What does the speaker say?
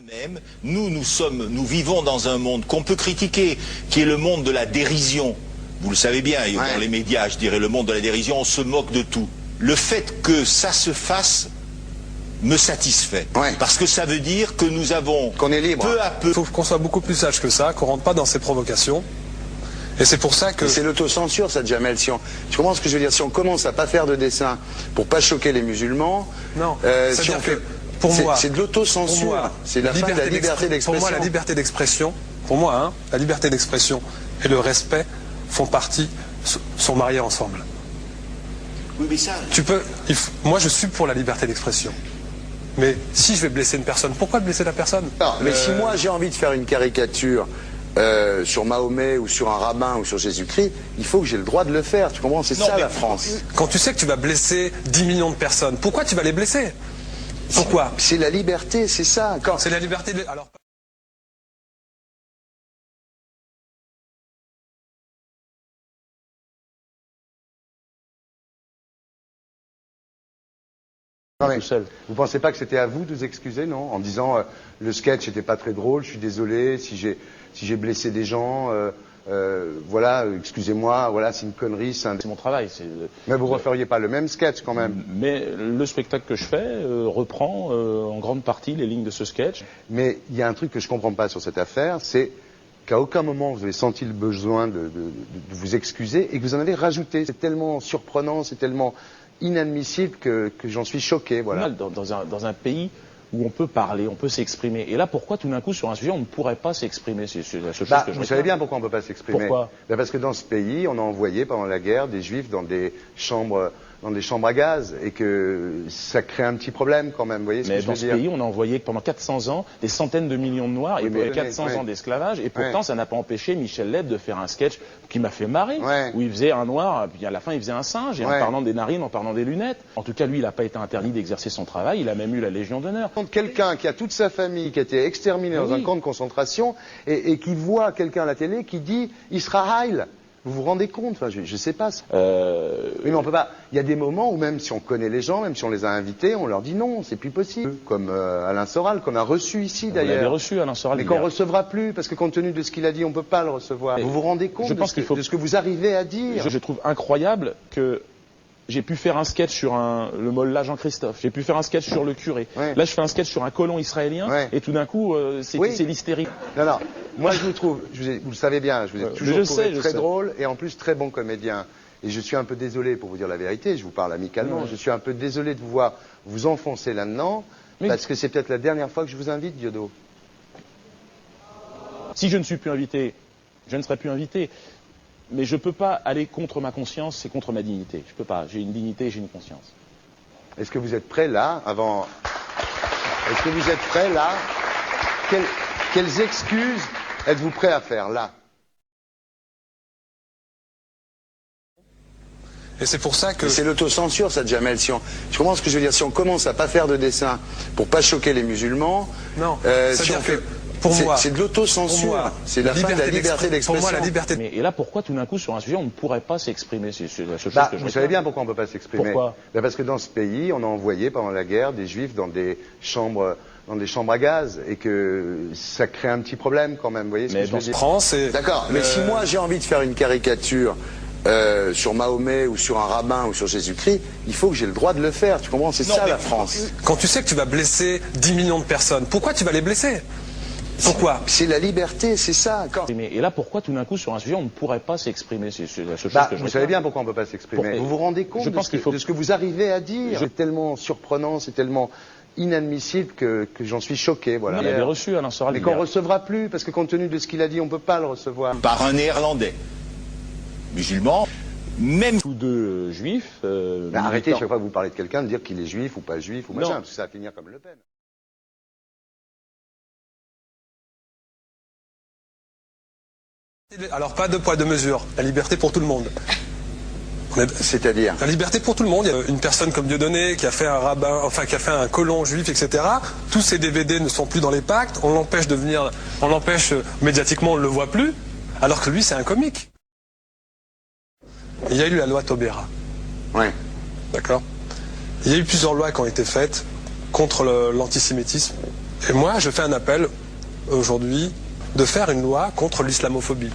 Même, nous vivons dans un monde qu'on peut critiquer, qui est le monde de la dérision. Vous le savez bien, dans les médias, je dirais, le monde de la dérision, on se moque de tout. Le fait que ça se fasse me satisfait. Parce que ça veut dire que nous avons, qu'on est libre. Peu à peu... Il faut qu'on soit beaucoup plus sage que ça, qu'on rentre pas dans ces provocations. Et c'est pour ça que... C'est l'autocensure, ça, Jamel. Tu comprends ce que je veux dire? Si on commence à pas faire de dessin pour pas choquer les musulmans... Non, si on fait... Pour moi, c'est de l'autocensure. C'est la fin de la liberté d'expression. Pour moi, la liberté d'expression, la liberté d'expression et le respect font partie, sont mariés ensemble. Oui, mais ça... Moi, je suis pour la liberté d'expression. Mais si je vais blesser une personne, pourquoi blesser la personne? Non, mais si moi j'ai envie de faire une caricature sur Mahomet ou sur un rabbin ou sur Jésus-Christ, il faut que j'ai le droit de le faire. Tu comprends? C'est ça la France. Quand tu sais que tu vas blesser 10 millions de personnes, pourquoi tu vas les blesser? Pourquoi? C'est la liberté, c'est ça. C'est la liberté de... Alors... Non, mais vous pensez pas que c'était à vous de vous excuser, non? En disant le sketch n'était pas très drôle, je suis désolé si j'ai blessé des gens, voilà, excusez-moi, voilà, c'est une connerie. C'est mon travail. Mais vous referiez pas le même sketch quand même? Mais le spectacle que je fais reprend en grande partie les lignes de ce sketch. Mais il y a un truc que je comprends pas sur cette affaire, c'est qu'à aucun moment vous avez senti le besoin de vous excuser et que vous en avez rajouté. C'est tellement surprenant, c'est tellement inadmissible que j'en suis choqué, voilà. Dans un pays où on peut parler, on peut s'exprimer. Et là, pourquoi tout d'un coup, sur un sujet, on ne pourrait pas s'exprimer? C'est la seule chose que je Vous savez bien pourquoi on ne peut pas s'exprimer. Pourquoi? Parce que dans ce pays, on a envoyé pendant la guerre des juifs dans des chambres à gaz et que ça crée un petit problème quand même, vous voyez ce que je veux dire? Mais dans ce pays, on a envoyé pendant 400 ans des centaines de millions de Noirs et 400 ans d'esclavage et pourtant ça n'a pas empêché Michel Leb de faire un sketch qui m'a fait marrer, où il faisait un noir, puis à la fin il faisait un singe, et en parlant des narines, en parlant des lunettes. En tout cas, lui, il n'a pas été interdit d'exercer son travail, il a même eu la Légion d'honneur. Quelqu'un qui a toute sa famille qui a été exterminé dans un camp de concentration et qui voit quelqu'un à la télé qui dit Israël. Vous vous rendez compte? Enfin, je sais pas. Oui, mais on peut pas. Il y a des moments où même si on connaît les gens, même si on les a invités, on leur dit non, c'est plus possible. Comme Alain Soral, qu'on a reçu ici d'ailleurs. Vous l'avez reçu, Alain Soral. Mais qu'on recevra plus, parce que compte tenu de ce qu'il a dit, on peut pas le recevoir. Vous vous rendez compte de ce que vous arrivez à dire? Je trouve incroyable que j'ai pu faire un sketch sur le mollah Jean-Christophe, j'ai pu faire un sketch sur le curé. Là, je fais un sketch sur un colon israélien, et tout d'un coup, c'est l'hystérie. Non, moi je vous trouve, vous le savez bien, je vous ai toujours trouvé très drôle et en plus très bon comédien. Et je suis un peu désolé, pour vous dire la vérité, je vous parle amicalement, je suis un peu désolé de vous voir vous enfoncer là-dedans, parce que c'est peut-être la dernière fois que je vous invite, Diodo. Si je ne suis plus invité, je ne serai plus invité. Mais je ne peux pas aller contre ma conscience, c'est contre ma dignité. Je ne peux pas. J'ai une dignité et j'ai une conscience. Est-ce que vous êtes prêt là, avant... Est-ce que vous êtes prêt là? Quelles excuses êtes-vous prêt à faire là? Et c'est pour ça que... C'est l'autocensure, ça, Jamel. Tu comprends ce que je veux dire? Si on commence à pas faire de dessin pour pas choquer les musulmans... Non, si on fait... Pour moi, c'est de l'autocensure. C'est la fin de la liberté d'expression. Pour moi, la liberté. Et là, pourquoi tout d'un coup, sur un sujet, on ne pourrait pas s'exprimer? C'est la seule chose que je Vous savez bien pourquoi on ne peut pas s'exprimer. Pourquoi? Parce que dans ce pays, on a envoyé pendant la guerre des juifs dans des chambres à gaz et que ça crée un petit problème quand même. Vous voyez ce que je veux dire? France, d'accord. Mais si moi j'ai envie de faire une caricature sur Mahomet ou sur un rabbin ou sur Jésus-Christ, il faut que j'ai le droit de le faire. Tu comprends? C'est ça la France. Quand tu sais que tu vas blesser 10 millions de personnes, pourquoi tu vas les blesser? Pourquoi? C'est la liberté, c'est ça. Et là, pourquoi tout d'un coup, sur un sujet, on ne pourrait pas s'exprimer? C'est la seule chose que je vous savez bien pourquoi on ne peut pas s'exprimer. Vous vous rendez compte de ce que vous arrivez à dire? C'est tellement surprenant, c'est tellement inadmissible que j'en suis choqué. Voilà. Vous l'avez reçu, Alain Soral. Mais qu'on ne recevra plus, parce que compte tenu de ce qu'il a dit, on ne peut pas le recevoir. Par un Néerlandais, musulman, même... Tous deux juifs. Arrêtez, chaque fois que vous parlez de quelqu'un, de dire qu'il est juif ou pas juif ou machin, parce que ça va finir comme Le Pen. Alors, pas de poids, de mesure. La liberté pour tout le monde. C'est-à-dire? La liberté pour tout le monde. Il y a une personne comme Dieudonné qui a fait un rabbin, enfin qui a fait un colon juif, etc. Tous ces DVD ne sont plus dans les pactes. On l'empêche de venir, on l'empêche médiatiquement, on ne le voit plus. Alors que lui, c'est un comique. Il y a eu la loi Taubira. Ouais. D'accord. Il y a eu plusieurs lois qui ont été faites contre l'antisémitisme. Et moi, je fais un appel aujourd'hui de faire une loi contre l'islamophobie.